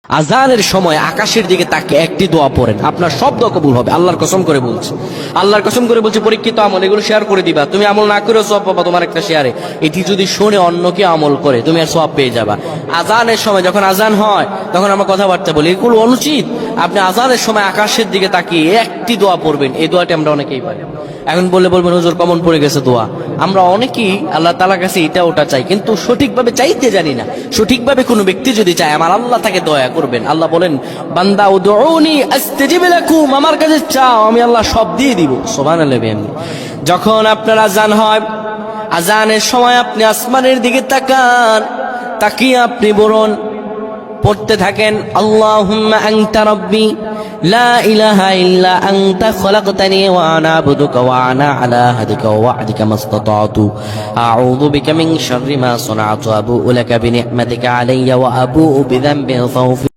আজানের সময় আকাশের দিকে তাকিয়ে একটি দোয়া পড়েন, আপনার সব দোয়া কবুল হবে। আল্লাহর কসম করে বলছি, আল্লাহর কসম করে বলছি, পরীক্ষিত আমল এগুলো শেয়ার করে দিবা। তুমি আমল না করেও সওয়াব পাবা তোমার একটা শেয়ারে। এটি যদি শুনে অন্য কেউ আমল করে তুমি আর সওয়াব পেয়ে যাবা। আজানের সময় যখন আজান হয় তখন আমরা কথাবার্তা বলি, এগুলো অনুচিত। আপনি আজানের সময় আকাশের দিকে তাকিয়ে একটি দোয়া পড়বেন। এই দোয়াটি আমরা অনেকেই পাই। এখন বলবেন হুজুর কমন পড়ে গেছে দোয়া। আমরা অনেকেই আল্লাহ তাআলার কাছে এটা ওটা চাই, কিন্তু সঠিকভাবে চাইতে জানি না। সঠিকভাবে কোনো ব্যক্তি যদি চায় আমার আল্লাহ তাকে দয়া করবেন। আল্লাহ বলেন, বান্দা উদউনি আস্তাজিব লাকুম, আমার কাছে চাও আমি আল্লাহ সব দিয়ে দিব। সুবহানাল্লাহ। যখন আপনার আজান হয়, আজানের সময় আপনি আসমানের দিকে তাকান, তাকিয়ে আপনি বলুন, পড়তে থাকেন, আল্লাহুম্মা আনতা রাব্বি লা ইলাহা ইল্লা আনতা খলাকতানি ওয়া আনা আবদুকা ওয়া আনা আলা আহদিকা ওয়া ওয়া'দিকা মাসতাতা'তু আউযু বিকা মিন শাররি মা সানা'তু আবু'ু লাকা বিনি'মাতিকা আলাইয়া ওয়া আবু'ু বিযানবি